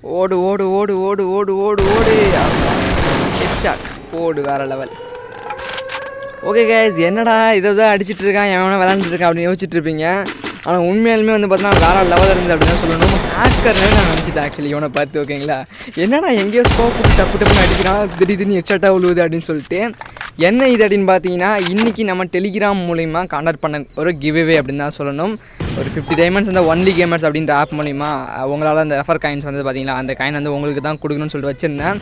ஓடு ஓடு ஓடு ஓடு ஓடு ஓடு ஓடு ஹெட்ஷாட் போடு வேறு லெவல். ஓகே கைஸ், என்னடா இதை தான் அடிச்சிட்டு இருக்கான், எவனா விளாண்டுட்டு இருக்கான் அப்படின்னு யோசிச்சுட்டு இருப்பீங்க. ஆனால் உண்மையாலுமே வந்து பார்த்தீங்கன்னா வேறு லெவலில் இருந்து அப்படின்னு தான் சொல்லணும். ஹேக்கர்னு நான் நினச்சிட்டேன் ஆக்சுவலி இவனை பார்த்து. ஓகேங்களா, என்னடா எங்கேயோ ஸ்கோப் டப்பு டப்புன்னு அடிக்கிறான், திடீர்னு ஹெட்ஷாட்டாக விழுவுது அப்படின்னு சொல்லிட்டு. என்ன இது அப்படின்னு பார்த்தீங்கன்னா, இன்றைக்கி நம்ம டெலிகிராம் மூலிமா கான்டாக்ட் பண்ண ஒரு கிவ்அவே அப்படின்னு தான் சொல்லணும். ஒரு 50 டைமண்ட்ஸ் இந்த ஒன்லி கேமர்ஸ் அப்படின்ற ஆப் மூலிமா உங்களால் அந்த ரெஃபர் காயின்ஸ் வந்து பார்த்தீங்களா, அந்த காயின் வந்து உங்களுக்கு தான் கொடுக்கணும்னு சொல்லிட்டு வச்சுருந்தேன்.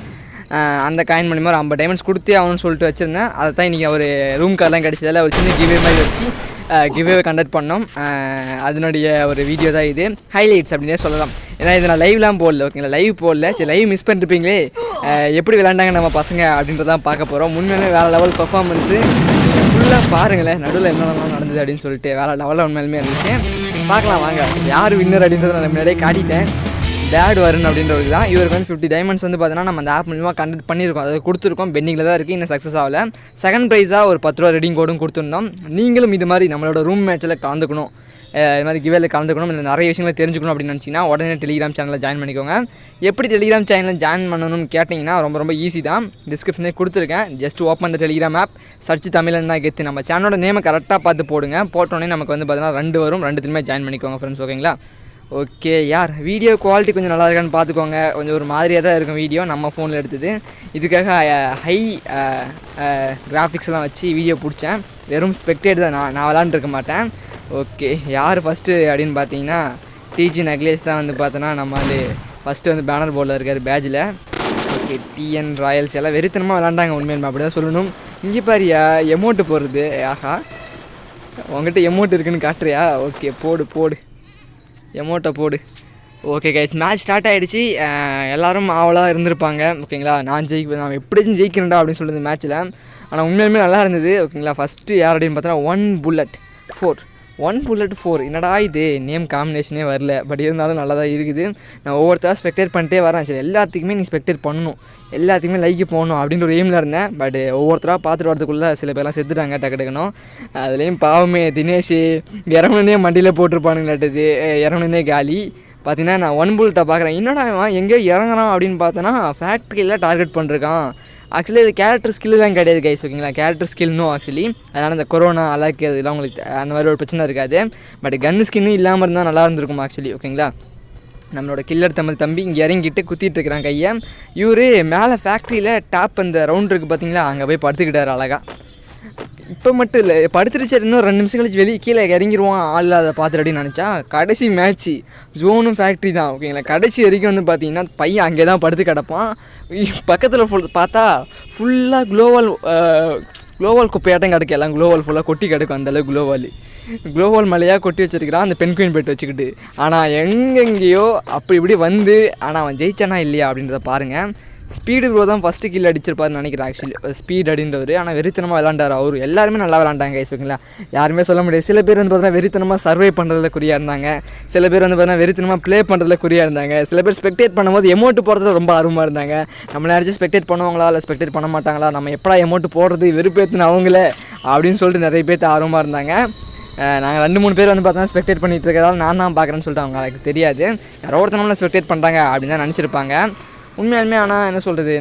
அந்த காயின் மூலிமா ஒரு 50 டைமண்ட்ஸ் கொடுத்தே ஆகணும்னு சொல்லிட்டு வச்சுருந்தேன். அதை தான் இன்றைக்கி ஒரு ரூம் கார்டெலாம் கிடச்சதில் ஒரு சின்ன கிவ்வே மாதிரி வச்சு கிவ்வே கண்டக்ட் பண்ணோம். அதனுடைய ஒரு வீடியோ தான் இது, ஹைலைட்ஸ் அப்படின்னே சொல்லலாம். ஏன்னா இதை நான் லைவ்லாம் போடல. ஓகேங்களா, லைவ் போடல. சரி, லைவ் மிஸ் பண்ணிருப்பீங்களே, எப்படி விளாண்டாங்க நம்ம பசங்க அப்படின்றதான் பார்க்க போகிறோம். முன்னாலே வேறு லெவல் பர்ஃபார்மன்ஸு நீங்கள் ஃபுல்லாக பாருங்களேன், நடுவில் என்னென்னலாம் நடந்தது அப்படின்னு சொல்லிட்டு வேறு லெவலில் உண்மையிலுமே இருந்துச்சு. பார்க்கலாம் வாங்க, யார் வின்னர் அப்படின்றத நான் முன்னாடியே காட்டிட்டேன். டேட் வருண் அப்படின்றவருக்கு தான். இவருக்கு வந்து 50 டைமண்ட்ஸ் வந்து பார்த்தீங்கன்னா நம்ம அந்த ஆப் மூலமாக கண்டக்ட் பண்ணியிருக்கோம், அதை கொடுத்துருக்கோம். பெண்டிங்கில் தான் இருக்குது, இன்னும் சக்ஸஸ் ஆகலை. செகண்ட் ப்ரைஸாக ஒரு 10 ரூபா ரெடிங் கோடும் கொடுத்துருந்தோம். நீங்களும் இது மாதிரி நம்மளோட ரூம் மேட்ச்சில் கலந்துக்கணும், இது மாதிரி கிவேல கலந்துக்கணும், இல்லை நிறைய விஷயங்களை தெரிஞ்சுக்கணும் அப்படின்னு நினச்சிங்கன்னா உடனே டெலிகிராம் சேனலில் ஜாயின் பண்ணிக்கோங்க. எப்படி டெலிகிராம் சேனலில் ஜாயின் பண்ணணும்னு கேட்டிங்கன்னா ரொம்ப ரொம்ப ஈஸி தான். டிஸ்கிரிப்ஷனே கொடுத்துருக்கேன். Just open the Telegram app, search தமிழன்னா கெத்து. நம்ம சேனலோட நேமை கரெக்டாக பார்த்து போடுங்க. போட்டோன்னே நமக்கு வந்து பார்த்தீங்கன்னா 2 வரும். 2த்துலையுமே ஜாயின் பண்ணிக்கோங்க ஃப்ரெண்ட்ஸ். ஓகேங்களா, ஓகே யார், வீடியோ குவாலிட்டி கொஞ்சம் நல்லா இருக்கான்னு பார்த்துக்கோங்க. கொஞ்சம் ஒரு மாதிரியாக தான் இருக்கும் வீடியோ, நம்ம ஃபோனில் எடுத்தது. இதுக்காக ஹை கிராஃபிக்ஸ்லாம் வச்சு வீடியோ பிடிச்சேன். வெறும் ஸ்பெக்டேட் தான், நான் விளாண்டுருக்க மாட்டேன். ஓகே, யார் ஃபஸ்ட்டு அப்படின்னு பார்த்தீங்கன்னா டிஜி நக்லேஸ் தான் வந்து பார்த்தோன்னா நம்ம வந்து ஃபஸ்ட்டு வந்து பேனர் போர்டில் இருக்கார் பேஜில். ஓகே, டிஎன் ராயல்ஸ் எல்லாம் வெறித்தனமாக விளாண்டாங்க உண்மையிலுமே, அப்படி தான் சொல்லணும். இங்கே பாரியா எமௌண்ட்டு போடுறது, ஆஹா உங்கள்கிட்ட எமௌண்ட் இருக்குதுன்னு காட்டுறியா? ஓகே போடு போடு, எமௌண்ட்டை போடு. ஓகே கைஸ், மேட்ச் ஸ்டார்ட் ஆகிடுச்சு. எல்லோரும் ஆவலாக இருந்திருப்பாங்க. ஓகேங்களா, நான் எப்படியும் ஜெயிக்கிறேன்டா அப்படின்னு சொல்லுது மேட்ச்சில். ஆனால் உண்மையுமே நல்லா இருந்தது. ஓகேங்களா, ஃபஸ்ட்டு யார் அப்படின்னு பார்த்தோன்னா 1 புல்லட் 4 என்னடா இது நேம் காம்பினேஷனே வரல, பட் இருந்தாலும் நல்லா தான் இருக்குது. நான் ஒவ்வொருத்தராக ஸ்பெக்டேட் பண்ணிட்டே வரேன். சரி, எல்லாத்துக்குமே நீ ஸ்பெக்டேட் பண்ணணும், எல்லாத்துக்குமே லைக்கு போகணும் அப்படின்ற ஒரு எய்மில் இருந்தேன். பட் ஒவ்வொருத்தராக பார்த்துட்டு வரதுக்குள்ளே சில பேர்லாம் செத்துட்டாங்க டக்குன்னு. அதுலேயும் பாவமே தினேஷ் இறங்கணுன்னே மண்டியில் போட்டிருப்பானுங்களாட்டது, இறங்கணுன்னே காலி. பார்த்தீங்கன்னா நான் 1 புல்லட்டை பார்க்குறேன், என்னடா எங்கேயோ இறங்குறான் அப்படின்னு பார்த்தோன்னா ஃபேக்ட்ரியில் டார்கெட் பண்ணிருக்கான். ஆக்சுவலி இது கேரக்டர் ஸ்கில்லாம் கிடையாது கைஸ். ஓகேங்களா, கேரக்டர் ஸ்கில்னும் ஆக்சுவலி அதனால் இந்த கொரோனா அலாக்கிறது இதெல்லாம் உங்களுக்கு அந்த மாதிரி ஒரு பிரச்சனை இருக்காது. பட் கன்னு ஸ்கின்னு இல்லாமல் இருந்தால் நல்லா இருந்திருக்கும் ஆக்சுவலி. ஓகேங்களா, நம்மளோட கில்லர் தம்பி இங்கே இறங்கிட்டு குத்திட்டு இருக்கிறான் கையை. இவர் மேலே ஃபேக்ட்ரியில் டாப் அந்த ரவுண்ட் இருக்குது பார்த்தீங்களா, அங்கே போய் படுத்துக்கிட்டார் அழகாக. இப்போ மட்டும் இல்லை, படுத்துருச்சு, இன்னும் 2 நிமிஷம் கழிச்சு வெளியே கீழே இறங்கிடுவான் ஆள் அதை பார்த்துட்டு அப்படின்னு நினச்சா கடைசி மேட்ச்சு ஜோனும் ஃபேக்ட்ரி தான். ஓகேங்களா, கடைசி வரைக்கும் வந்து பார்த்தீங்கன்னா பையன் அங்கே தான் படுத்து கிடப்பான். பக்கத்தில் பார்த்தா ஃபுல்லாக குளோவால் குப்பையாட்டம் கிடக்கு, எல்லாம் குளோவால் ஃபுல்லாக கொட்டி கிடக்கும். அந்தளவு குளோவால் மலையாக கொட்டி வச்சுருக்கிறான் அந்த பெண் குயின் பெட் வச்சுக்கிட்டு. ஆனால் எங்கெங்கேயோ அப்படி இப்படி வந்து, ஆனால் அவன் ஜெயிச்சானா இல்லையா அப்படின்றத பாருங்கள். ஸ்பீடு ப்ரோ தான் ஃபஸ்ட்டு கில் அடிச்சிருப்பாருன்னு நினைக்கிறேன் ஆக்சுவலி, ஸ்பீட் அப்படின்றவர். ஆனால் வெறித்தனமாக விளாண்டார் அவர். எல்லாருமே நல்லா விளாண்டாங்க கைஸ். ஓகேங்களா, யாருமே சொல்ல முடியாது. சில பேர் வந்து பார்த்தீங்கன்னா வெறித்தனமாக சர்வே பண்ணுறதுல குறியாக இருந்தாங்க, சில பேர் வந்து பார்த்தீங்கன்னா வெறித்தனமாக ப்ளே பண்ணுறதுல குறியாக இருந்தாங்க, சில பேர் ஸ்பெக்டேட் பண்ணும்போது எமௌண்ட் போடுறதுல ரொம்ப ஆர்வமாக இருந்தாங்க. நம்மளை யாராச்சும் ஸ்பெக்டேட் பண்ணுவாங்களா இல்லை ஸ்பெக்டேட் பண்ண மாட்டாங்களா, நம்ம எப்படா எமௌண்ட் போடுறது வெறுப்பேற்றுன அவங்களே அப்படின்னு சொல்லிட்டு நிறைய பேர் ஆர்வமாக இருந்தாங்க. நாங்கள் 2-3 பேர் வந்து பார்த்தோன்னா ஸ்பெக்டேட் பண்ணிகிட்டு இருக்கிறதால நான் தான் பார்க்குறேன்னு சொல்லிட்டு அவங்க எனக்கு தெரியாது, யாரோ ஒருத்தர் ஸ்பெக்டேட் பண்ணுறாங்க அப்படின்னு தான் நினச்சிருப்பாங்க உண்மையாலுமே. ஆனால் என்ன சொல்கிறது,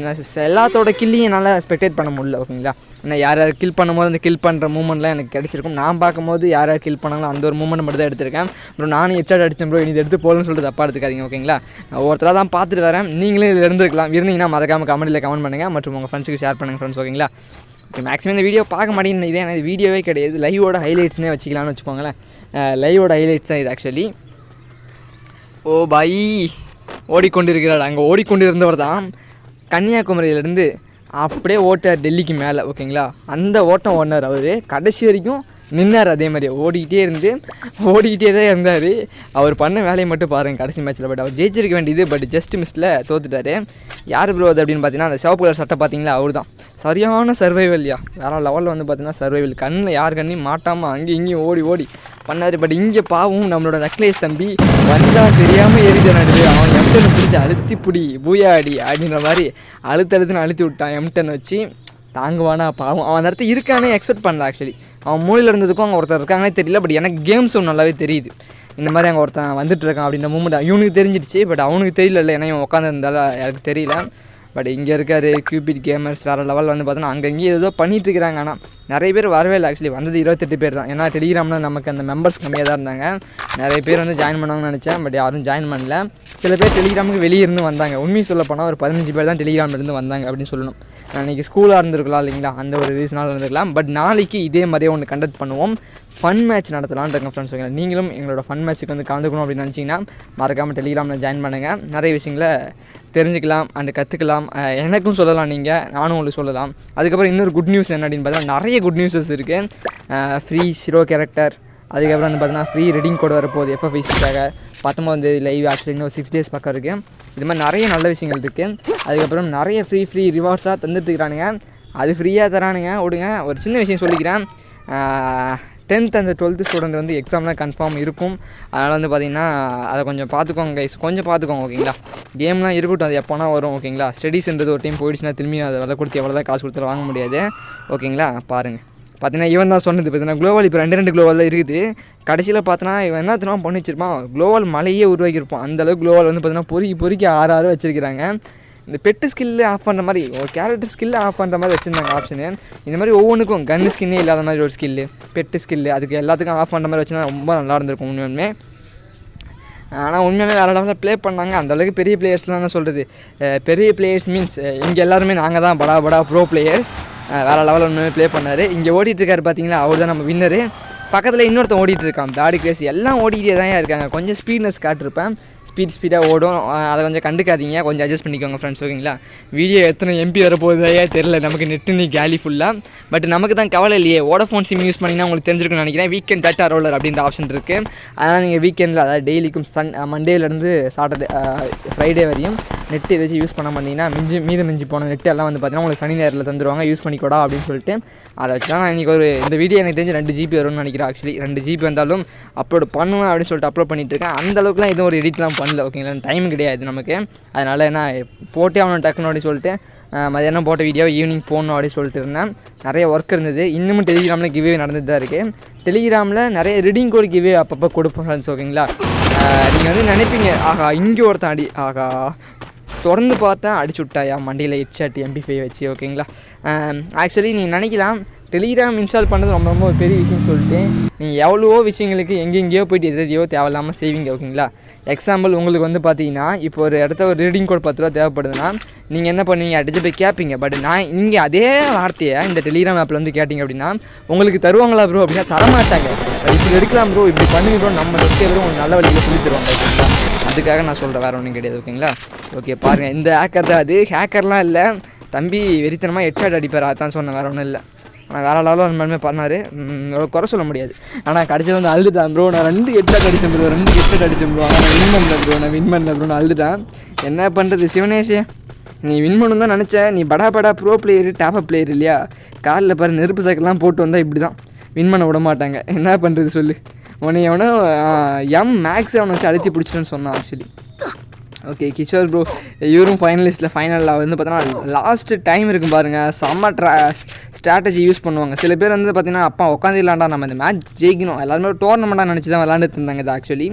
எல்லாத்தோட கில்லையும் என்னால் ஸ்பெக்டேட் பண்ண முடியல. ஓகேங்களா, ஏன்னா யார் கில் பண்ணும்போது அந்த கில் பண்ணுற மூமெண்ட்லாம் எனக்கு கிடச்சிருக்கும். நான் பார்க்கும்போது யார் கில் பண்ணாங்களோ அந்த ஒரு மூமெண்ட் மட்டும் தான் எடுத்திருக்கேன். ப்ரோ நானும் ஹெட்ஷாட் அடித்தேன் ப்ரோ, இது எடுத்து போகணும்னு சொல்லிட்டு தப்பாக எடுத்துக்காதீங்க. ஓகேங்களா, நான் ஒவ்வொருத்தராக தான் பார்த்துட்டு வரேன். நீங்களே இதில் இருந்தீங்கன்னா மறக்காமல் கமெண்ட்டில் கமெண்ட் பண்ணுங்கள் மற்றும் உங்கள் ஃப்ரெண்ட்ஸுக்கு ஷேர் பண்ணுங்கள் ஃப்ரெண்ட்ஸ். ஓகேங்களா, மேக்ஸிமம் இந்த வீடியோ பார்க்க மாட்டேங்குது, இதே எனக்கு வீடியோவே கிடையாது, லைவோட ஹைலைட்ஸ்னே வச்சுக்கலாம்னு வச்சுக்கோங்களேன். லைவோட ஹைலைட்ஸ் தான் இது ஆக்சுவலி. ஓ பாய் ஓடிக்கொண்டிருக்கிறார். அங்கே ஓடிக்கொண்டிருந்தவர் தான் கன்னியாகுமரியிலேருந்து அப்படியே ஓட்டார் டெல்லிக்கு மேலே. ஓகேங்களா, அந்த ஓட்டம் ஓடினார் அவர், கடைசி வரைக்கும் நின்னார். அதே மாதிரி ஓடிக்கிட்டே தான் இருந்தார். அவர் பண்ண வேலையை மட்டும் பாருங்கள் கடைசி மேட்ச்சில். பட் அவர் ஜெயிச்சிருக்க வேண்டியது, பட் ஜஸ்ட் மிஸ்ஸில் தோத்துட்டார். யார் ப்ரோ அது அப்படின்னு பார்த்தீங்கன்னா அந்த சிவப்பு கலர் சட்டை பார்த்தீங்களா, அவர் தான். சரியான சர்வைவல்யா, வேறு லெவலில் வந்து பார்த்தீங்கன்னா சர்வைவல். கண்ணில் யார் கண்ணையும் மாட்டாமல் அங்கேயும் இங்கேயும் ஓடி பண்ணார். பட் இங்கே பாவம் நம்மளோட நக்லேஸ் தம்பி வந்தால் தெரியாமல் ஏறி நடுது. அவன் எம்டனை பிடிச்சி அழுத்தி பிடி பூயாடி அப்படின்ற மாதிரி அழுத்துன்னு அழுத்தி விட்டான். எம்டன் வச்சு தாங்குவானா பாவம். அவன் அந்த இடத்துல இருக்கானே எக்ஸ்பெக்ட் பண்ணல ஆக்சுவலி. அவன் மூலையில் இருந்ததுக்கும் அவங்க ஒருத்தர் இருக்காங்கன்னே தெரியல. பட் எனக்கு கேம்ஸும் நல்லாவே தெரியுது. இந்த மாதிரி அங்கே ஒருத்தன் வந்துட்டுருக்கான் அப்படின்ற மூமெண்ட் இவனுக்கு தெரிஞ்சிடுச்சு. பட் அவனுக்கு தெரியல, ஏன்னா இவன் உட்காந்துருந்தாலும் எனக்கு தெரியல. பட் இங்கே இருக்கார் கியூபிட் கேமர்ஸ் வேறு லெவல் வந்து பார்த்தோன்னா அங்கங்கேயும் ஏதோ பண்ணிகிட்ருக்கிறாங்க. ஆனால் நிறைய பேர் வரவே இல்லை. ஆக்சுவலி வந்தது 28 பேர் தான். ஏன்னா டெலிகிராமில் நமக்கு அந்த மெம்பர்ஸ் கம்மியாக தான் இருந்தாங்க. நிறைய பேர் வந்து ஜாயின் பண்ணுவாங்கன்னு நினச்சேன். பட் யாரும் ஜாயின் பண்ணல. சில பேர் டெலிகிராமுக்கு வெளியே இருந்து வந்தாங்க. உண்மையை சொல்ல போனால் ஒரு 15 பேர் தான் டெலிகிராமிலேருந்து வந்தாங்க அப்படின்னு சொல்லணும். இன்றைக்கி ஸ்கூலாக இருந்திருக்கலாம் இல்லைங்களா, அந்த ஒரு ரீசனால் இருந்திருக்கலாம். பட் நாளைக்கு இதே மாதிரியே ஒன்று கண்டக்ட் பண்ணுவோம். ஃபன் மேட்ச் நடத்தலான்னு இருக்கேன் ஃப்ரெண்ட்ஸ். ஓகேங்களா, நீங்களும் எங்களோட ஃபன் மேட்ச்சுக்கு வந்து கலந்துக்கணும் அப்படின்னு நினச்சிங்கன்னா மறக்காமல் டெலிகிராமில் ஜாயின் பண்ணுங்கள். நிறைய விஷயங்களை தெரிஞ்சுக்கலாம் அண்டு கற்றுக்கலாம். எனக்கும் சொல்லலாம், நீங்கள் நானும் உங்களுக்கு சொல்லலாம். அதுக்கப்புறம் இன்னொரு குட் நியூஸ் என்ன அப்படின்னு பார்த்தீங்கன்னா, நிறைய குட் நியூஸஸ் இருக்குது. ஃப்ரீ ஹீரோ கேரக்டர், அதுக்கப்புறம் வந்து பார்த்தீங்கன்னா ஃப்ரீ ரெடிங் கோட் வரப்போகுது FFICக்காக 19 லைவ். ஆக்சுவலி இன்னும் 6 days பக்கம் இருக்குது. இது மாதிரி நிறைய நல்ல விஷயங்கள் இருக்குது. அதுக்கப்புறம் நிறைய ஃப்ரீ ரிவார்ட்ஸாக தந்துட்டுருக்கானுங்க. அது ஃப்ரீயாக தரானுங்க. விடுங்க, ஒரு சின்ன விஷயம் சொல்லிக்கிறேன். 10th and 12th ஸ்டூடெண்ட் வந்து எக்ஸாம்லாம் கன்ஃபார்ம் இருக்கும். அதனால் வந்து பார்த்திங்கன்னா அதை கொஞ்சம் பார்த்துக்கோங்க கைஸ், கொஞ்சம் பார்த்துக்கோங்க. ஓகேங்களா, கேம்லாம் இருக்கட்டும், அது எப்போனா வரும். ஓகேங்களா, ஸ்டடீஸ்ன்றது ஒரு டைம் போயிடுச்சுன்னா திரும்பி அதை விலை கொடுத்து எவ்வளோ தான் காசு கொடுத்து வாங்க முடியாது. ஓகேங்களா, பாருங்கள். பார்த்தீங்கன்னா இவன் தான் சொன்னது. பார்த்தீங்கன்னா குளோவல் இப்போ 2 குளோவல் தான் இருக்குது. கடைசியில் பார்த்தோன்னா இவன் என்ன தெரியுமா பண்ணி வச்சிருப்பான், குளோவல் மலையே உருவாக்கியிருப்பான். அந்தளவுக்கு குளோவல் வந்து பார்த்தீங்கன்னா பொறுக்கி 6 வச்சுருக்கிறாங்க. இந்த பெட்டு ஸ்கில்லு ஆஃப் பண்ணுற மாதிரி, ஒரு கேரக்டர் ஸ்கில்லு ஆஃப் பண்ணுற மாதிரி வச்சுருந்தாங்க ஆப்ஷனு. இந்த மாதிரி ஒவ்வொன்றுக்கும் கன் ஸ்கின்னே இல்லாத மாதிரி ஒரு ஸ்கில்லு, பெட்டு ஸ்கில்லு, அதுக்கு எல்லாத்துக்கும் ஆஃப் பண்ணுற மாதிரி வச்சுருந்தா ரொம்ப நல்லா இருந்திருக்கும் உண்மையுமே. ஆனால் உண்மையாகவே வேறு லெவலில் ப்ளே பண்ணாங்க. அந்தளவுக்கு பெரிய பிளேயர்ஸ்லாம் என்ன சொல்கிறது, பெரிய பிளேயர்ஸ் மீன்ஸ் இங்கே எல்லாருமே நாங்கள் தான் படா ப்ரோ பிளேயர்ஸ். வேறு லெவலில் உண்மையாக ப்ளே பண்ணார். இங்கே ஓடிட்டுருக்காரு பார்த்தீங்களா, அவர் தான் நம்ம வின்னரு. பக்கத்தில் இன்னொருத்தன் ஓடிட்டுருக்கான் பேடி கிரேஸ். எல்லாம் ஓடிக்கிட்டே தான் இருக்காங்க. கொஞ்சம் ஸ்பீட்னஸ் காட்டிருப்பேன், ஸ்பீடாக ஓடும். அதை கொஞ்சம் கண்டுக்காதீங்க, கொஞ்சம் அட்ஜஸ்ட் பண்ணிக்கோங்க ஃப்ரெண்ட்ஸ். ஓகேங்களா, வீடியோ எத்தனை MP வரப்போகுதே தெரில, நமக்கு நெட்டு நீ கேலி ஃபுல்லாக. பட் நமக்கு தான் கவலை இல்லையே. வோடஃபோன் சிம் யூஸ் பண்ணிங்கன்னா உங்களுக்கு தெரிஞ்சிருக்குன்னு நினைக்கிறேன். வீக்கெண்ட் டேட்டா ரோலர் அப்படின்ற ஆப்ஷன் இருக்குது. அதனால் நீங்கள் வீக்கெண்டில், அதாவது டெய்லிக்கும் மண்டேலேருந்து சாட்டர்டே ஃப்ரைடே வரையும் நெட் ஏதாச்சும் யூஸ் பண்ண மாட்டீங்கன்னா மிஞ்சி போன நெட் எல்லாம் வந்து பார்த்தீங்கன்னா உங்களுக்கு சனி நேரத்தில் தந்துடுவாங்க, யூஸ் பண்ணிக்கூடா அப்படின்னு சொல்லிட்டு. அதை வச்சு தான் நான் இன்றைக்கி இந்த வீடியோ எனக்கு தெரிஞ்சு 2 GB வரும்னு நினைக்கிறேன். ஆக்சுவலி 2 GB வந்தாலும் அப்லோட் பண்ணுவேன் அப்படின்னு சொல்லிட்டு அப்லோட் பண்ணிட்டுருக்கேன். அந்தளவுக்குலாம் எதுவும் ஒரு எடிட்லாம் பண்ணல. ஓகேங்களா, டைம் கிடையாது நமக்கு. அதனால் என்ன போட்டே அவனை டக்குன்னு அப்படின்னு சொல்லிட்டு மதியானம் போட்ட வீடியோ ஈவினிங் போடணும் அப்படின்னு சொல்லிட்டு இருந்தேன். நிறைய ஒர்க் இருந்தது. இன்னமும் டெலிகிராமில் கிவ்வே நடந்துட்டு தான் இருக்குது. டெலிகிராமில் நிறைய ரீடிங் கோட் கிவ்வே அப்பப்போ கொடுப்போம் ஃப்ரெண்ட்ஸ். ஓகேங்களா, நீங்கள் வந்து நினைப்பீங்க, ஆகா இங்கே ஒருத்தன் ஆகா தொடர்ந்து பார்த்தேன் அடிச்சு விட்டாயா மண்டியில் ஹெட்ஷாட் MP5 வச்சு. ஓகேங்களா, ஆக்சுவலி நீங்கள் நினைக்கலாம் டெலிகிராம் இன்ஸ்டால் பண்ணது ரொம்ப ஒரு பெரிய விஷயம் சொல்லிட்டு. நீங்கள் எவ்வளவோ விஷயங்களுக்கு எங்கெங்கேயோ போய்ட்டு எதையோ தேவையில்லாமல் செய்வீங்க. ஓகேங்களா, எக்ஸாம்பிள் உங்களுக்கு வந்து பார்த்தீங்கன்னா இப்போ ஒரு இடத்த ஒரு ரீடிங் கோட் 10 ரூபா தேவைப்படுதுன்னா நீங்கள் என்ன பண்ணுவீங்க, அடிச்சு போய் கேட்பீங்க. பட் நீங்கள் அதே வார்த்தையை இந்த டெலிகிராம் ஆப்பில் வந்து கேட்டிங்க அப்படின்னா உங்களுக்கு தருவாங்களா ப்ரோ அப்படின்னா தரமாட்டாங்க. இப்படி எடுக்கலாம் ப்ரோ, இப்படி பண்ணுங்க ப்ரோ, நம்ம சப்ஸ்கிரைபரும் உங்களுக்கு நல்ல வழியில் சொல்லி தருவாங்க. ஓகேங்களா, அதுக்காக நான் சொல்கிறேன், வேறு ஒன்றும் கிடையாது. ஓகேங்களா, ஓகே பாருங்கள், இந்த ஹேக்கர் தான். அது ஹேக்கர்லாம் இல்லை தம்பி, வெறித்தனமாக ஹெட்ஷாட் அடிப்பார், அதான் சொன்னேன், வேறு ஒன்றும் இல்லை. ஆனால் வேறு லெவலில் அந்த மாதிரி பண்ணார், குறை சொல்ல முடியாது. ஆனால் கடைசியில் வந்து அழுதுட்டான் ப்ரோ, நான் 2 ஹெட்ஷாட் அடித்தேன் ப்ரோ, 2 ஹெட்ஷாட் அடித்தேன் ப்ரோ, ஆனால் நான் வின் பண்ணல ப்ரோ, நான் அழுதுட்டான். என்ன பண்ணுறது சிவனேஷே, நீ வின் பண்ணணும் தான் நினச்சேன். நீ படா ப்ரோ பிளேயரு, டாப்அப் பிளேயர் இல்லையா, காலில் பாரு நெருப்பு சைக்கிள்லாம் போட்டு வந்தால் இப்படி தான் வின் பண்ண விட மாட்டாங்க. என்ன பண்ணுறது சொல்லு. உன்னை எவனோ மேக்ஸ் அவனை வச்சு அழுத்தி பிடிச்சிட்டேன்னு சொன்னான் ஆக்சுவலி. ஓகே கிஷோர் ப்ரோ, இவரும் ஃபைனலில் வந்து பார்த்தோன்னா லாஸ்ட்டு டைம் இருக்கும் பாருங்கள், செம்ம ஸ்ட்ராட்டஜி யூஸ் பண்ணுவாங்க. சில பேர் வந்து பார்த்திங்கன்னா அப்பா உட்காந்துலாண்டா நம்ம இந்த மேட்ச் ஜெயிக்கணும், எல்லாருமே ஒரு டோர்னமெண்ட்டாக நினச்சி தான் விளாண்டுட்டு இருந்தாங்க. இது ஆக்சுவலி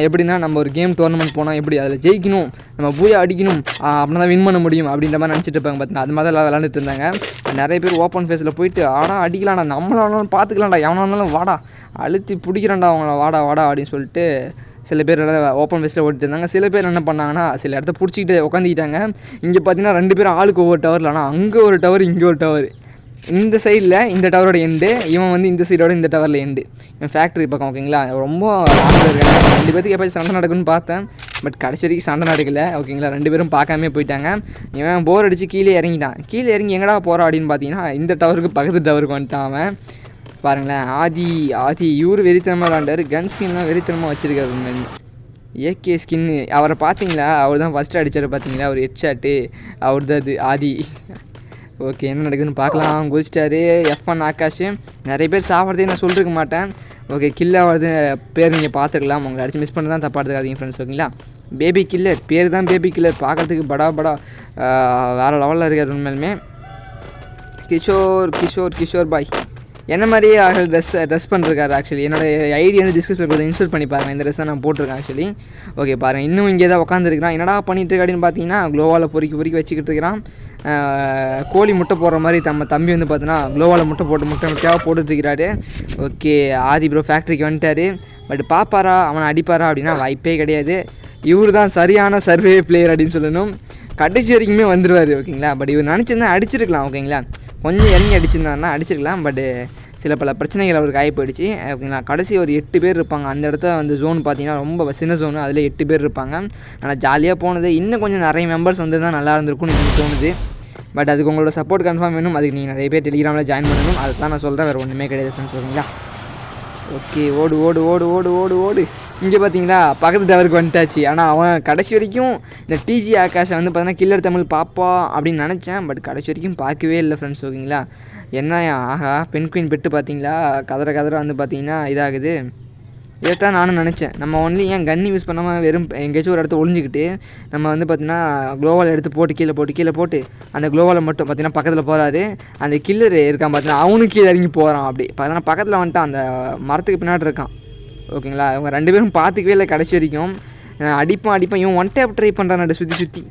எப்படின்னா நம்ம ஒரு கேம் டோர்னமெண்ட் போனால் எப்படி அதில் ஜெயிக்கணும், நம்ம பூயா அடிக்கணும், அப்படின்னா தான் வின் பண்ண முடியும் அப்படின்ற மாதிரி நினச்சிட்டு இருப்பாங்க. பார்த்தீங்கன்னா அது மாதிரி எல்லாம் விளாண்டுட்டு இருந்தாங்க. நிறைய பேர் ஓப்பன் ஃபேஸில் போயிட்டு அடிக்கலாம்டா, நம்மளாலும் பார்த்துக்கலாம்டா, எவனாக இருந்தாலும் வாடா அழுத்தி பிடிக்கிறான்டா அவங்கள, வாடா அப்படின்னு சொல்லிட்டு சில பேர் ஓப்பன் ஃபேஸில் ஓட்டிட்டு இருந்தாங்க. சில பேர் என்ன பண்ணாங்கன்னா சில இடத்த பிடிச்சிக்கிட்டு உட்காந்துக்கிட்டாங்க. இங்கே பார்த்தீங்கன்னா 2 பேரும் ஆளுக்கு ஒவ்வொரு டவரில், ஆனால் அங்கே ஒரு டவர் இங்கே ஒரு டவர், இந்த சைடில் இந்த டவரோட எண்டு, இவன் வந்து இந்த சைடோட இந்த டவரில் எண்டு, இவன் ஃபேக்ட்ரி பக்கம். ஓகேங்களா, ரொம்ப லாங்கில் இருக்காங்க. 2 பேருக்கு எப்போ சண்டை நடக்குன்னு பார்த்தேன், பட் கடைசி வரைக்கும் சண்டை நடக்கலை. ஓகேங்களா, 2 பேரும் பார்க்காமே போயிட்டாங்க. இவன் போர் அடித்து கீழே இறங்கி எங்கடா போகிறான் அப்படின்னு பார்த்தீங்கன்னா இந்த டவருக்கு பக்கத்து டவருக்கு வந்துட்டான் அவன். பாருங்களேன், ஆதி இவர் வெறித்தனமாக விளாண்டார், கன் ஸ்கின்லாம் வெறித்தனமாக வச்சுருக்காரு. உண்மையுமே AK ஸ்கின்னு அவரை பார்த்தீங்களா, அவர் தான் ஃபஸ்ட்டு அடித்தார் பார்த்தீங்களா, அவர் ஹெட்ஷாட்டு அவர் தான் அது ஆதி. ஓகே, என்ன நடக்குதுன்னு பார்க்கலாம். குதிச்சிட்டாரு F1 ஆகாஷ். நிறைய பேர் சாப்பிட்றதே நான் சொல்லிருக்க மாட்டேன். ஓகே, கில் ஆகிறது பேர் நீங்கள் பார்த்துக்கலாம். உங்களை அடிச்சு மிஸ் பண்ண தான் தப்பாக எடுத்துக்காதீங்க ஃப்ரெண்ட்ஸ். ஓகேங்களா, பேபி கில்லர் பேர் தான் பேபி கில்லர், பார்க்குறதுக்கு படா வேறு லெவலில் இருக்கார் உண்மையிலுமே. கிஷோர் பாய் என்ன மாதிரியே ஆக்சுவலி ட்ரெஸ் பண்ணிருக்காரு. ஆக்சுவலி என்னோடய ஐடி வந்து டிஸ்கிரிப்ஷன் கொடுத்து இன்ஸ்டால் பண்ணி பாருங்கள். இந்த ட்ரெஸ் தான் நான் போட்டிருக்கேன் ஆக்சுவலி. ஓகே பாருங்கள், இன்னும் இங்கே தான் உட்காந்துருக்கிறான். என்னடா பண்ணிட்டு இருக்க அப்படின்னு பார்த்தீங்கன்னா க்ளோவால் பொறுக்கி வச்சுக்கிட்டு இருக்கிறான். கோழி முட்டை போடுற மாதிரி தம்பி வந்து பார்த்தீங்கன்னா க்ளோவால் முட்டையாக போட்டுட்ருக்கிறாரு. ஓகே, ஆதி ப்ரோ ஃபேக்ட்ரிக்கு வந்துட்டார். பட் பார்ப்பாரா, அவனை அடிப்பாரா அப்படின்னா வாய்ப்பே கிடையாது. இவர் தான் சரியான சர்வே பிளேயர் அப்படின்னு சொல்லணும். கடைசி வரைக்குமே வந்துடுவார். ஓகேங்களா, பட் இவர் நினச்சிருந்தா அடிச்சிருக்கலாம். ஓகேங்களா, கொஞ்சம் இறங்கி அடிச்சிருந்தாருன்னா அடிச்சிருக்கலாம். பட் சில பல பிரச்சனைகள் அவருக்கு ஆகி போயிடுச்சு. ஓகேங்களா, கடைசி ஒரு 8 பேர் இருப்பாங்க. அந்த இடத்த வந்து ஜோன் பார்த்தீங்கன்னா ரொம்ப சின்ன ஜோனு, அதில் 8 பேர் இருப்பாங்க. ஆனால் ஜாலியாக போனது. இன்னும் கொஞ்சம் நிறைய மெம்பர்ஸ் வந்து தான் நல்லா இருந்திருக்கும்னு எனக்கு தோணுது. பட் அதுக்கு உங்களோட சப்போர்ட் கன்ஃபார்ம் வேணும். அதுக்கு நீங்கள் நிறைய பேர் டெலிகிராமில் ஜாயின் பண்ணணும். அதை தான் நான் சொல்கிறேன், வேறு ஒன்றுமே கிடையாது ஃப்ரெண்ட்ஸ். ஓகேங்களா, ஓகே, ஓடு ஓடு ஓடு ஓடு ஓடு ஓடு. இங்கே பார்த்தீங்களா பக்கத்து டவருக்கு வந்துட்டாச்சு. ஆனால் அவன் கடைசி வரைக்கும் இந்த டிஜி ஆகாஷை வந்து பார்த்தீங்கன்னா கில்லர் தமிழ் பாப்பா அப்படின்னு நினச்சேன். பட் கடைசி வரைக்கும் பார்க்கவே இல்லை ஃப்ரெண்ட்ஸ். ஓகேங்களா, என்ன ஆஹா பெண் குயின் பெட்டு பார்த்தீங்களா, கதற வந்து பார்த்தீங்கன்னா இதாகுது. இதைத்தான் நானும் நினச்சேன். நம்ம ஒன்லி ஏன் கன் யூஸ் பண்ணாமல் வெறும் எங்கேயாச்சும் ஒரு இடத்த ஒழிஞ்சிக்கிட்டு நம்ம வந்து பார்த்திங்கன்னா க்ளோவால் எடுத்து போட்டு கீழே போட்டு அந்த க்ளோவால் மட்டும் பார்த்திங்கன்னா பக்கத்தில் போகிறாரு. அந்த கில்லர் இருக்கான் பார்த்தீங்கன்னா அவனுக்கு கீழே இறங்கி போகிறான். அப்படி பார்த்தீங்கன்னா பக்கத்தில் வந்துட்டான், அந்த மரத்துக்கு பின்னாடி இருக்கான். ஓகேங்களா, இவங்க 2 பேரும் பார்த்துக்கவே இல்லை கடைசி வரைக்கும். அடிப்பான் இவன் ஒன் டேப் ட்ரை பண்ணுறான் சுற்றி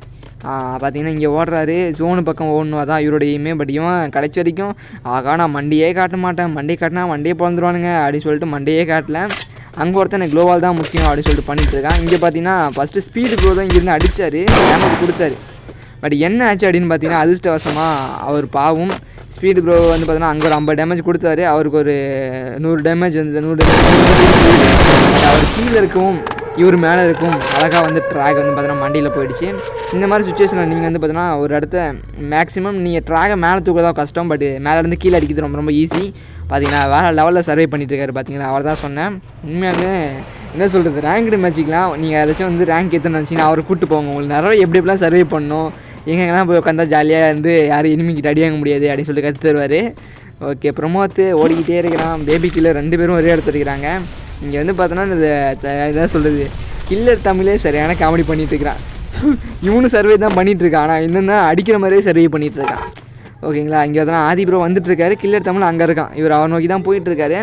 பார்த்தீங்கன்னா இங்கே ஓடுறாரு. ஜோனு பக்கம் ஓடணும், அதான் இவரோடையுமே. பட் இவன் கடைசி வரைக்கும் ஆகா நான் மண்டியே காட்ட மாட்டேன், மண்டியை காட்டினா மண்டியே பிறந்துருவானுங்க அப்படின்னு சொல்லிட்டு மண்டியே காட்டல. அங்கே ஒருத்தன் எனக்கு க்ளோவால் தான் முக்கியம் அப்படின்னு சொல்லிட்டு பண்ணிட்டுருக்கான். இங்கே பார்த்தீங்கன்னா ஃபஸ்ட்டு ஸ்பீடு க்ளோ தான் இங்கேருந்து அடித்தார், டேமேஜ் கொடுத்தாரு. பட் என்ன ஆச்சு அப்படின்னு பார்த்தீங்கன்னா அதிர்ஷ்டவசமாக அவர் பாவும் ஸ்பீடு ப்ரோ வந்து பார்த்தீங்கன்னா அங்கே ஒரு 50 டேமேஜ் கொடுத்தாரு. அவருக்கு ஒரு 100 டேமேஜ் வந்து 100 டேமேஜ் அவர் கீழே இருக்கவும் இவர் மேலே இருக்கும் அழகாக வந்து ட்ராக் வந்து பார்த்தீங்கன்னா மண்டியில் போயிடுச்சு. இந்த மாதிரி சுச்சுவேஷனில் நீங்கள் வந்து பார்த்தீங்கன்னா ஒரு இடத்த மேக்ஸிமம் நீங்கள் ட்ராகை மேலே தூக்கதான் கஷ்டம். பட் மேலேருந்து கீழே அடிக்கிறது ரொம்ப ஈஸி. பார்த்தீங்கன்னா வேறு லெவலில் சர்வே பண்ணிட்டுருக்காரு. பார்த்தீங்களா, அவர் தான் சொன்னேன். உண்மையாலுமே என்ன சொல்கிறது, ரேங்க்டு மேட்சிக்கலாம் நீங்கள் ஏதாச்சும் வந்து ரேங்க் ஏற்றணும்னு நினச்சிங்கன்னா அவரை கூப்பிட்டு போங்க. உங்களுக்கு நிறைய எப்படிலாம் சர்வே பண்ணணும், எங்கெங்கெல்லாம் போய் உட்காந்தா ஜாலியாக இருந்து யாரும் இனிமிக்கிட்ட அடி வாங்க முடியாது அப்படின்னு சொல்லிட்டு கற்று தருவார். ஓகே, ப்ரமோத்து ஓடிக்கிட்டே இருக்கிறான். பேபி கில்லர் 2 பேரும் ஒரே இடத்துல இருக்கிறாங்க. இங்கே வந்து பார்த்தோன்னா இந்த என்ன சொல்கிறது, கில்லர் தமிழே சரியான காமெடி பண்ணிகிட்ருக்கிறான். இவனு சர்வே தான் பண்ணிகிட்ருக்கான், ஆனால் என்னென்னா அடிக்கிற மாதிரியே சர்வே பண்ணிகிட்ருக்கான். ஓகேங்களா, இங்கே பார்த்தோன்னா ஆதி ப்ரோ வந்துட்டுருக்காரு. கில்லர் தமிழ் அங்கே இருக்கான். இவர் அவர் நோக்கி தான் போயிட்டுருக்காரு.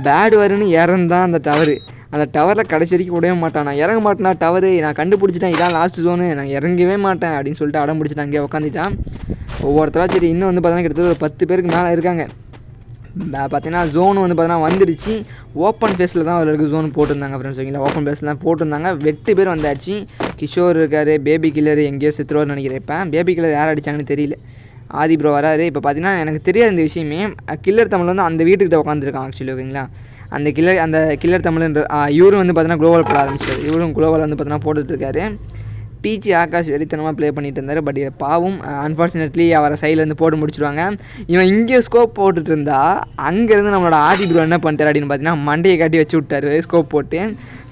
பேடு வருன்னு இறந்தான் அந்த டவரு. அந்த டவரில் கடைசி வரைக்கும் விடவே மாட்டான். நான் இறங்க மாட்டேனா டவரு, நான் கண்டுபிடிச்சிட்டேன் இதான் லாஸ்ட் ஜோனு, நான் இறங்கவே மாட்டேன் அப்படின்னு சொல்லிட்டு அடம் பிடிச்சிட்டு அங்கேயே உட்காந்துட்டான். ஒவ்வொருத்தராக சரி இன்னும் வந்து பார்த்தீங்கன்னா கிட்டத்தட்ட ஒரு 10 பேருக்கு மேலே இருக்காங்க. பார்த்தீங்கன்னா ஜோனு வந்து பார்த்தீங்கன்னா வந்துடுச்சு. ஓப்பன் ஃபேஸில் தான் அவருக்கு ஜோன் போட்டிருந்தாங்க ஃப்ரெண்ட்ஸ். ஓகேங்களா, ஓப்பன் ஃபேஸில் தான் போட்டிருந்தாங்க. 8 பேர் வந்தாச்சு. கிஷோர் இருக்கார், பேபி கில்லர் எங்கேயோ செத்துருவார்னு நினைக்கிறேன். இப்போ பேபி கில்லர் யார் அடித்தாங்கன்னு தெரியல. ஆதி ப்ரோ வராரு. இப்போ பார்த்தீங்கன்னா எனக்கு தெரியாது இந்த விஷயமே. கில்லர் தமிழ் வந்து அந்த வீட்டுக்கிட்ட உட்காந்துருக்கான் ஆக்சுவலி. ஓகேங்களா, அந்த கில்லர் தமிழ்ன்ற இவரும் வந்து பார்த்தீங்கன்னா க்ளோவால் போட ஆரம்பிச்சார். இவரும் க்ளோவால் வந்து பார்த்தீங்கன்னா போட்டுட்ருக்காரு. டிஜி ஆகாஷ் வெறித்தனமாக ப்ளே பண்ணிட்டு இருந்தார். பட் பாவும் அன்ஃபார்ச்சுனேட்லி அவரை சைட்லேருந்து போட்டு முடிச்சுடுவாங்க. இவன் இங்கே ஸ்கோப் போட்டுட்டு இருந்தா அங்கேருந்து நம்மளோட ஆதி ப்ரோ என்ன பண்ணிட்டார் அப்படின்னு பார்த்தீங்கன்னா மண்டையை காட்டி வச்சு விட்டார் ஸ்கோப் போட்டு.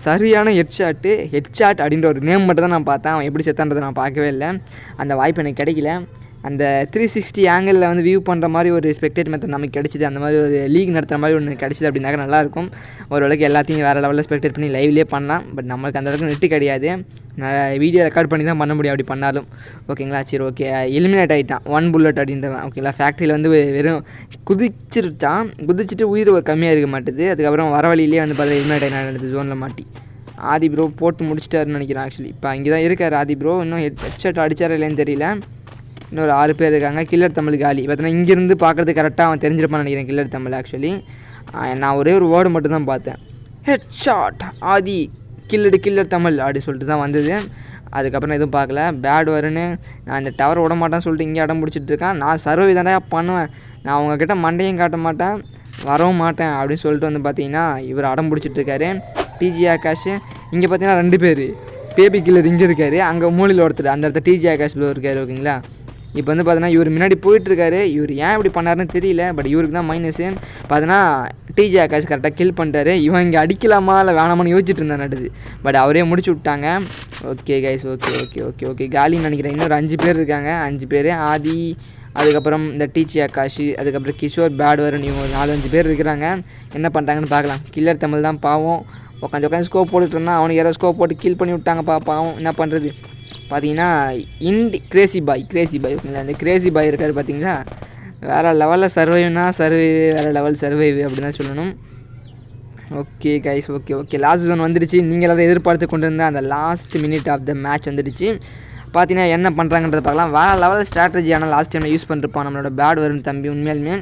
சரியான ஹெட்ஷாட் அப்படின்ற ஒரு நேம் மட்டும் தான் நான் பார்த்தேன். அவன் எப்படி செத்தான்றதை நான் பார்க்கவே இல்லை. அந்த வாய்ப்பு எனக்கு கிடைக்கல. அந்த 360 ஆங்கிளில் வந்து வியூ பண்ணுற மாதிரி ஒரு ஸ்பெக்டேட் மெத்தட் நமக்கு கிடச்சிது. அந்த மாதிரி ஒரு லீக் நடத்துகிற மாதிரி ஒன்று கிடச்சிது அப்படின்னாக்க நல்லாயிருக்கும். ஓரளவுக்கு எல்லாத்தையும் வேறு லெவலில் ஸ்பெக்டேட் பண்ணி லைவ்லேயே பண்ணலாம். பட் நம்மளுக்கு அந்த அளவுக்கு நெட்டு கிடையாது. நான் வீடியோ ரெக்கார்ட் பண்ணி தான் பண்ண முடியும் அப்படி பண்ணாலும். ஓகேங்களா, சரி ஓகே, எலிமினேட் ஆகிட்டான் 1 புல்லட் அப்படின்றவன். ஓகேங்களா, ஃபேக்ட்ரியில் வந்து வெறும் குதிச்சுட்டு உயிர் கம்மியாக இருக்க மாட்டுது. அதுக்கப்புறம் வர வழியிலே வந்து பார்த்தா எலிமினேட் ஆகிட்டு ஜோனில் மாட்டி ஆதி ப்ரோ போட்டு முடிச்சிட்டாருன்னு நினைக்கிறேன். ஆக்சுவலி இப்போ இங்கே தான் இருக்கார் ஆதி ப்ரோ. இன்னும் ஹெட்ஷாட் அடித்தாரா இல்லைன்னு தெரியல. இன்னொரு 6 பேர் இருக்காங்க. கில்லர் தமிழ் காலி. பார்த்தீங்கன்னா இங்கேருந்து பார்க்குறது கரெக்டாக அவன் தெரிஞ்சிருப்பான்னு நினைக்கிறேன் கில்லர் தமிழ். ஆக்சுவலி நான் ஒரே ஒரு வேர்டு மட்டும் தான் பார்த்தேன், ஹெட்ஷாட் ஆதி கில்லர் தமிழ் அப்படி சொல்லிட்டு தான் வந்தது. அதுக்கப்புறம் எதுவும் பார்க்கல. பேட் வருன்னு நான் இந்த டவர் விட மாட்டேன்னு சொல்லிட்டு இங்கே அடம் பிடிச்சிட்ருக்கேன். நான் சர்வை தானே பண்ணுவேன், நான் அவங்கக்கிட்ட மண்டையும் காட்ட மாட்டேன், வரவும் மாட்டேன் அப்படின்னு சொல்லிட்டு வந்து பார்த்தீங்கன்னா இவர் அடம் பிடிச்சிட்ருக்காரு. டிஜி ஆகாஷ் இங்கே பார்த்தீங்கன்னா 2 பேர். பேபி கில்லர் இங்கே இருக்கார், அங்கே மூலையில் ஒருத்தர், அந்த இடத்துல டிஜி ஆகாஷ் ப்ளோ இருக்கார். ஓகேங்களா, இப்போ வந்து பார்த்தீங்கன்னா இவர் முன்னாடி போயிட்டுருக்காரு. இவர் ஏன் இப்படி பண்ணாருன்னு தெரியல. பட் இவருக்கு தான் மைனஸு. பார்த்தீங்கன்னா டிஜி ஆகாஷ் கரெக்டாக கில் பண்ணிட்டாரு. இவன் இங்கே அடிக்கலாமா இல்லை வேணாமான்னு யோசிச்சுட்டு இருந்தான் நடுது. பட் அவரே முடிச்சு விட்டாங்க. ஓகே கைஸ், ஓகே காலின்னு நினைக்கிறேன். இன்னொரு 5 பேர் இருக்காங்க. 5 பேர் ஆதி, அதுக்கப்புறம் இந்த டிஜி ஆகாஷ், அதுக்கப்புறம் கிஷோர், பேட் வருன்னு இவங்க 4-5 பேர் இருக்கிறாங்க. என்ன பண்ணுறாங்கன்னு பார்க்கலாம். கில்லர் தமிழ் தான் பாவம் உட்காந்து ஸ்கோப் போட்டுட்டு இருந்தான். அவனுக்கு யாரோ ஸ்கோப் போட்டு கில் பண்ணி விட்டாங்கப்பா பாவம். என்ன பண்ணுறது. பார்த்தீங்கன்னா கிரேசி பாய் ஓகேங்களா, அந்த கிரேசி பாய் இருக்கார் பார்த்தீங்களா. வேறு லெவலில் சர்வைவ்னா வேறு லெவல் சர்வைவ் அப்படி தான் சொல்லணும். Okay guys, okay last zone வந்துடுச்சு. நீங்கள் அதை எதிர்பார்த்து கொண்டு இருந்த அந்த last minute of the match வந்துடுச்சு. பார்த்தீங்கன்னா என்ன பண்ணுறாங்கன்றத பார்க்கலாம். வேறு லெவல் ஸ்ட்ராட்டஜி. ஆனால் லாஸ்ட் டைமில் யூஸ் பண்ணிருப்பான் நம்மளோட பேட் வரும் தம்பி. உண்மையாலுமே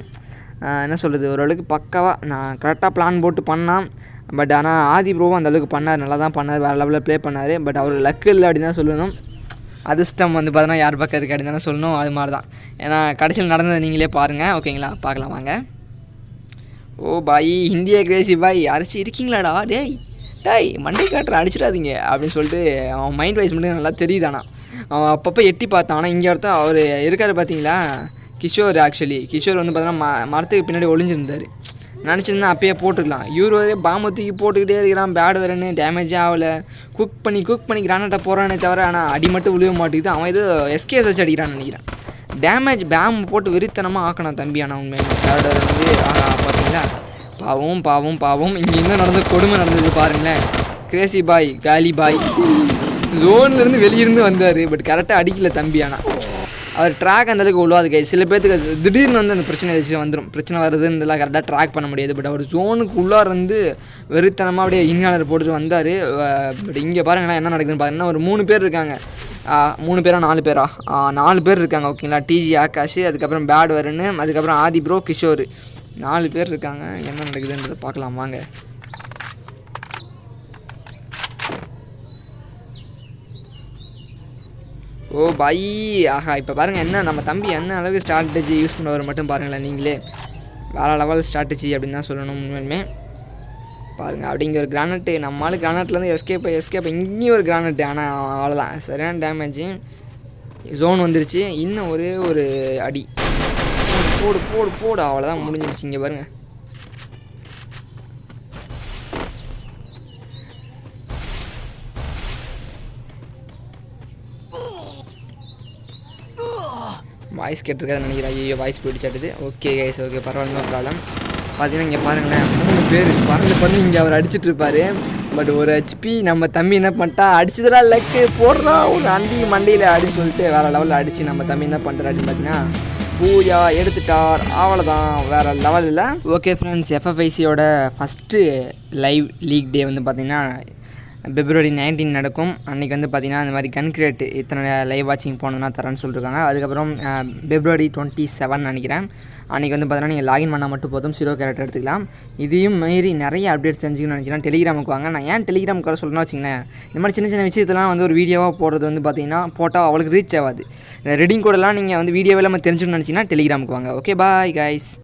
என்ன சொல்கிறது, ஓரளவுக்கு பக்காவாக நான் கரெக்டாக பிளான் போட்டு பண்ணான். பட் ஆனால் ஆதி ப்ரோவும் அந்தளவுக்கு பண்ணார், நல்லா தான் பண்ணார், வேறு லெவலில் ப்ளே பண்ணார். பட் அவர் லக்கு இல்லை அப்படின்னு தான் சொல்லணும். அதிர்ஷ்டம் வந்து பார்த்தீங்கன்னா யார் பக்கம் இருக்குது அப்படின்னு தானே சொல்லணும். அது மாதிரி தான், ஏன்னா கடைசியில் நடந்ததை நீங்களே பாருங்கள். ஓகேங்களா, பார்க்கலாம் வாங்க. ஓ பாய், இந்தியா கிரேசி பாய், அரைச்சி இருக்கீங்களாடா டேய் மண்டை காட்டுற அடிச்சிடாதீங்க அப்படின்னு சொல்லிட்டு அவன் மைண்ட் வைஸ் மட்டும் நல்லா தெரியுதானா. அவன் அப்பப்போ எட்டி பார்த்தான். ஆனால் இங்கே ஒருத்தன் அவர் இருக்கார் பார்த்தீங்களா, கிஷோர். ஆக்சுவலி கிஷோர் வந்து பார்த்தீங்கன்னா மரத்துக்கு பின்னாடி ஒளிஞ்சிருந்தார். நினச்சிருந்தா அப்பயே போட்டுக்கலாம். இவர் வரையே பாம்பை தூக்கி போட்டுக்கிட்டே இருக்கிறான். பேட் வரேன்னு டேமேஜே ஆகலை. குக் பண்ணி கிரானட்டை போகிறானே தவிர ஆனால் அடி மட்டும் விழுக மாட்டேங்குது. அவன் ஏதோ எஸ்கேஎஸ் வச்சு அடிக்கிறான்னு நினைக்கிறேன். டேமேஜ் பேம் போட்டு வெறித்தனமாக ஆக்கணும் தம்பி. ஆனால் உண்மையாக பேட் வந்து பார்த்தீங்களா, பாவம். இங்கே என்ன நடந்தது, கொடுமை நடந்தது பாருங்களேன். கிரேசி பாய், காலி பாய் ஜோன்லேருந்து வெளியிருந்து வந்தார். பட் கரெக்டாக அடிக்கல தம்பி. ஆனால் அவர் ட்ராக் அந்தளவுக்கு உள்ளாது கை. சில பேர்த்துக்கு திடீர்னு வந்து அந்த பிரச்சனை ஏதாச்சும் வந்துடும். பிரச்சனை வருதுன்றலாம் கரெக்டாக ட்ராக் பண்ண முடியாது. பட் அவர் ஜோனுக்கு உள்ளார வந்து வெறித்தனமாக அப்படியே இன்ஹாலர் போட்டுட்டு வந்தார். பட் இங்கே பாருங்களேன் என்ன நடக்குதுன்னு பார்த்தீங்கன்னா, ஒரு 3 பேர் இருக்காங்க. 3 பேரா 4 பேரா 4 பேர் இருக்காங்க. ஓகேங்களா, டிஜி ஆகாஷ், அதுக்கப்புறம் பேட் வருன்னு, அதுக்கப்புறம் ஆதி ப்ரோ, கிஷோர், 4 பேர் இருக்காங்க. என்ன நடக்குதுன்றதை பார்க்கலாம் வாங்க. ஓ பாய், ஆஹா இப்போ பாருங்கள் என்ன நம்ம தம்பி என்ன அளவுக்கு ஸ்ட்ராட்டஜி யூஸ் பண்ணுவார் மட்டும் பாருங்களேன் நீங்களே. வேறு லெவல் ஸ்ட்ராட்டஜி அப்படின்னு தான் சொல்லணும் உண்மையுமே. பாருங்கள், அப்படிங்கிற ஒரு கிரானட்டு நம்மளால கிரானட்லேருந்து எஸ்கேப் இங்கேயும் ஒரு கிரானட்டு. ஆனால் அவ்வளோதான், சரியான டேமேஜு. ஜோன் வந்துருச்சு. இன்னும் ஒரே ஒரு அடி போடு அவ்வளோதான், முடிஞ்சிருச்சு. இங்கே பாருங்கள், வாய்ஸ் கேட்டிருக்காதுன்னு நினைக்கிறேன். ஐயோ வாய்ஸ் போயிடுச்சாட்டுது. ஓகே கைஸ், ஓகே பரவாயில்ல, ப்ராப்ளம். பார்த்தீங்கன்னா இங்கே பாருங்களேன், 3 பேர் பறந்து இங்கே அவர் அடிச்சிட்ருப்பார். பட் ஒரு ஹெச்பி நம்ம தம்பி என்ன பண்ணிட்டா, அடிச்சதுடா லக்கு போடுறா ஒரு அண்டி மண்டியில் அப்படின்னு சொல்லிட்டு வேறு லெவலில் அடித்து நம்ம தம்பி என்ன பண்ணுறாரு அப்படின்னு பார்த்தீங்கன்னா பூயா எடுத்துட்டார். அவ்வளோதான், வேறு லெவல் இல்லை. ஓகே ஃப்ரெண்ட்ஸ், எஃப்எஃப்ஐசியோட ஃபஸ்ட்டு லைவ் லீக் டே வந்து பார்த்திங்கன்னா February 19 நடக்கும். அன்றைக்கி வந்து பார்த்திங்கன்னா இந்த மாதிரி கன் கிரேட் இத்தனை லைவ் வாட்சிங் போனோம்னா தரேன்னு சொல்லியிருக்காங்க. அதுக்கப்புறம் February 27 நினைக்கிறேன். அன்றைக்கி வந்து பார்த்தீங்கன்னா நீங்கள் லாகின் பண்ணால் மட்டும் போதும் 0 கேரக்டர் எடுத்துக்கலாம். இதையும் மீறி நிறைய அப்டேட்ஸ் தெரிஞ்சுக்கணும்னு நினைக்கிறேன். டெலிகிராமுக்கு வாங்க. நான் ஏன் டெலிகிராமுக்கு சொல்லணும்னு வச்சிங்களேன், இந்த மாதிரி சின்ன விஷயத்தெல்லாம் வந்து ஒரு வீடியோவாக போடுறது வந்து பார்த்திங்கன்னா போட்டால் அவளுக்கு ரீச் ஆகாது. ரெடிங் கோடெல்லாம் நீங்கள் வந்து வீடியோவில் நம்ம தெரிஞ்சுக்கணும்னு நினச்சிங்கன்னா டெலிகிராமுக்கு வாங்க. Okay bye guys.